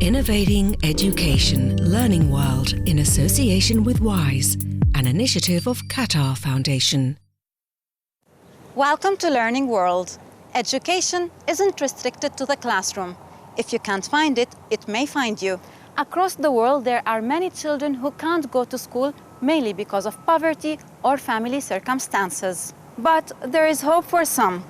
Innovating Education Learning World in association with WISE, an initiative of Qatar Foundation. Welcome to Learning World. Education isn't restricted to the classroom. If you can't find it, it may find you. Across the world, there are many children who can't go to school mainly because of poverty or family circumstances. But there is hope for some.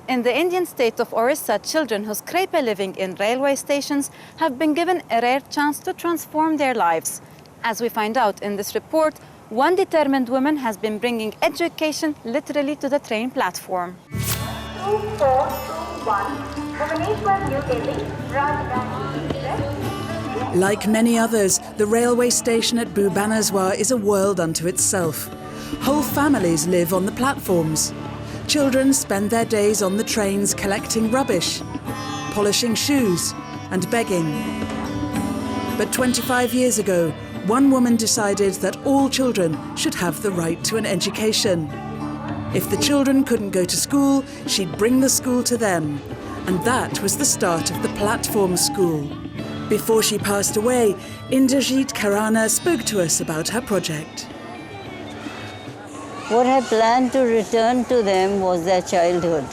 In the Indian state of Orissa, children who scrape a living in railway stations have been given a rare chance to transform their lives. As we find out in this report, one determined woman has been bringing education literally to the train platform. 2421, like many others, the railway station at Bhubaneswar is a world unto itself. Whole families live on the platforms. Children spend their days on the trains collecting rubbish, polishing shoes and begging. But 25 years ago, one woman decided that all children should have the right to an education. If the children couldn't go to school, she'd bring the school to them. And that was the start of the platform school. Before she passed away, Indrajit Karana spoke to us about her project. What I planned to return to them was their childhood.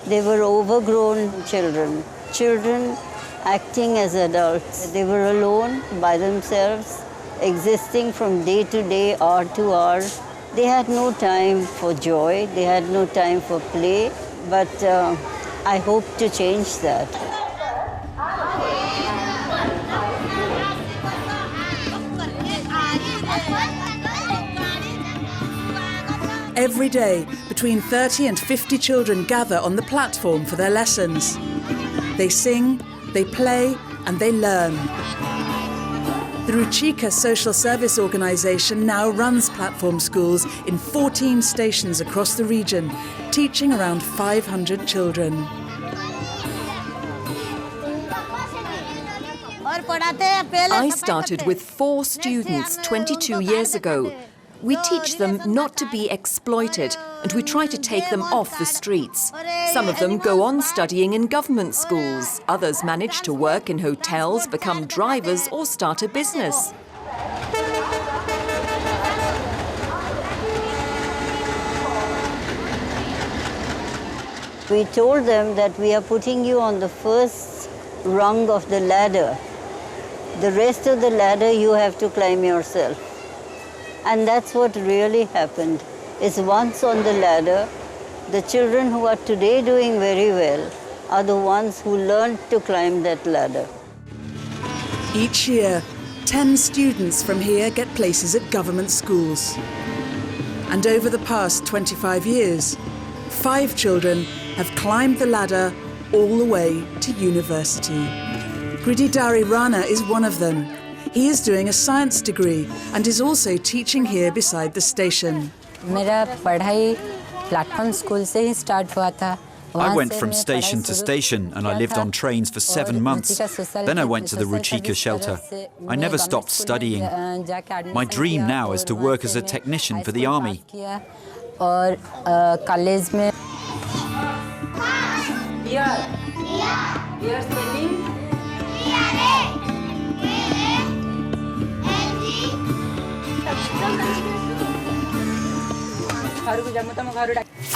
They were overgrown children, children acting as adults. They were alone by themselves, existing from day to day, hour to hour. They had no time for joy, they had no time for play, but I hope to change that. Every day, between 30 and 50 children gather on the platform for their lessons. They sing, they play, and they learn. The Ruchika Social Service Organisation now runs platform schools in 14 stations across the region, teaching around 500 children. I started with 4 students 22 years ago. We teach them not to be exploited, and we try to take them off the streets. Some of them go on studying in government schools. Others manage to work in hotels, become drivers, or start a business. We told them that we are putting you on the first rung of the ladder. The rest of the ladder you have to climb yourself. And that's what really happened, is once on the ladder, the children who are today doing very well are the ones who learned to climb that ladder. Each year, 10 students from here get places at government schools. And over the past 25 years, 5 children have climbed the ladder all the way to university. Grididari Rana is one of them. He is doing a science degree and is also teaching here beside the station. मेरा पढ़ाई platform school से ही start हुआ था. I went from station to station and I lived on trains for 7 months. Then I went to the Ruchika shelter. I never stopped studying. My dream now is to work as a technician for the army. और college में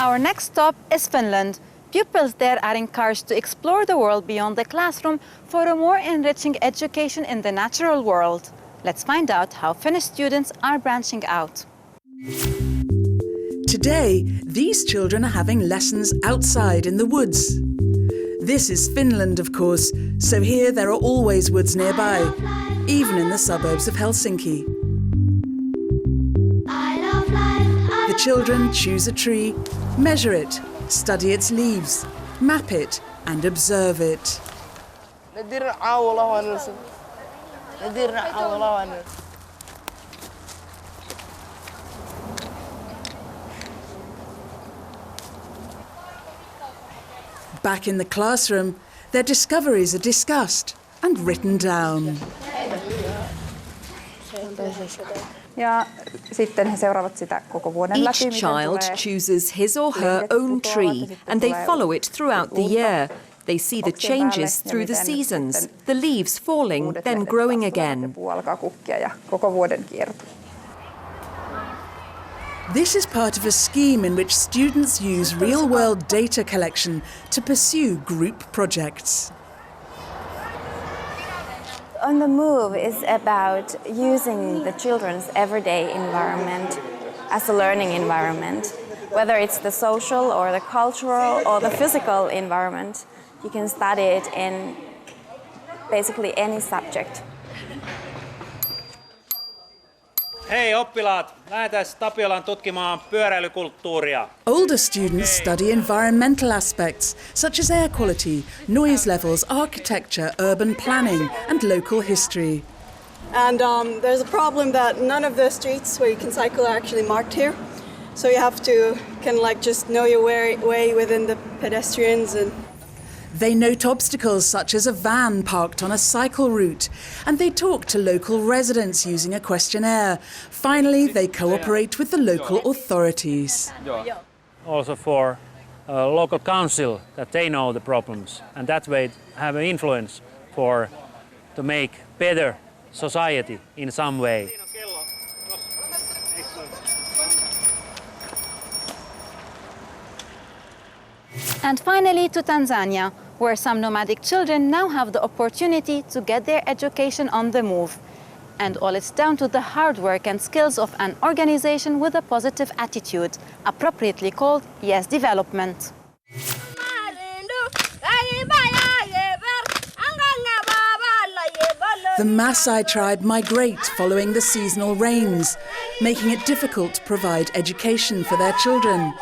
Our next stop is Finland. Pupils there are encouraged to explore the world beyond the classroom for a more enriching education in the natural world. Let's find out how Finnish students are branching out. Today, these children are having lessons outside in the woods. This is Finland, of course, so here there are always woods nearby, even in the suburbs of Helsinki. The children choose a tree, measure it, study its leaves, map it and observe it. Back in the classroom, their discoveries are discussed and written down. Each child chooses his or her own tree and they follow it throughout the year. They see the changes through the seasons, the leaves falling, then growing again. This is part of a scheme in which students use real-world data collection to pursue group projects. On the Move is about using the children's everyday environment as a learning environment. Whether it's the social or the cultural or the physical environment, you can study it in basically any subject. Hei oppilaat, lähdetään Tapiolaan tutkimaan pyöräilykulttuuria. Older students study environmental aspects such as air quality, noise levels, architecture, urban planning and local history. And there's a problem that none of the streets where you can cycle are actually marked here. So you have to kind of like just know your way within the pedestrians. And they note obstacles such as a van parked on a cycle route, and they talk to local residents using a questionnaire. Finally, they cooperate with the local authorities. Also for local council, that they know the problems, and that way have an influence to make better society in some way. And finally to Tanzania, where some nomadic children now have the opportunity to get their education on the move. And all is down to the hard work and skills of an organization with a positive attitude, appropriately called Yes Development. The Maasai tribe migrate following the seasonal rains, making it difficult to provide education for their children.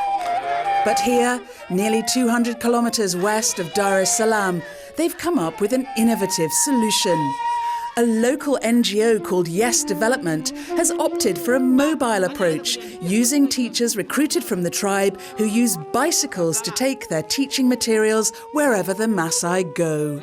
But here, nearly 200 kilometers west of Dar es Salaam, they've come up with an innovative solution. A local NGO called Yes Development has opted for a mobile approach, using teachers recruited from the tribe who use bicycles to take their teaching materials wherever the Maasai go.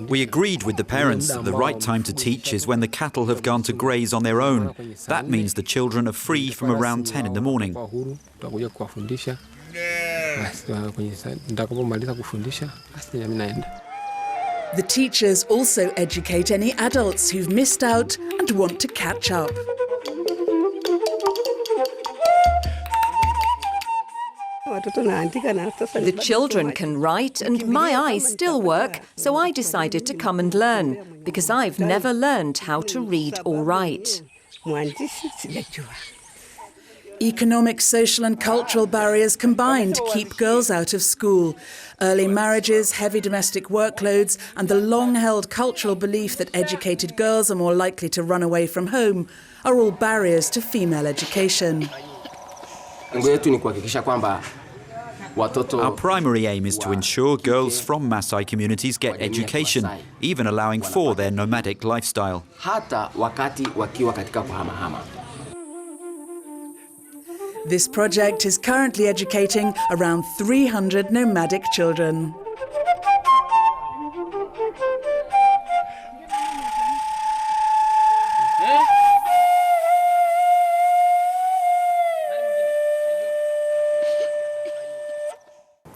We agreed with the parents that the right time to teach is when the cattle have gone to graze on their own. That means the children are free from around 10 in the morning. The teachers also educate any adults who've missed out and want to catch up. The children can write and my eyes still work, so I decided to come and learn, because I've never learned how to read or write. Economic, social and cultural barriers combined keep girls out of school. Early marriages, heavy domestic workloads and the long-held cultural belief that educated girls are more likely to run away from home are all barriers to female education. Our primary aim is to ensure girls from Maasai communities get education, even allowing for their nomadic lifestyle. This project is currently educating around 300 nomadic children.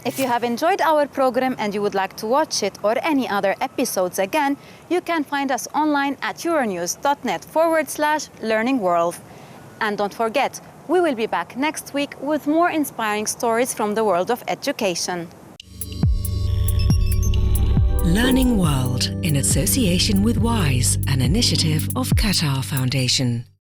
If you have enjoyed our program and you would like to watch it or any other episodes again, you can find us online at euronews.net/learningworld. And don't forget, we will be back next week with more inspiring stories from the world of education. Learning World in association with WISE, an initiative of Qatar Foundation.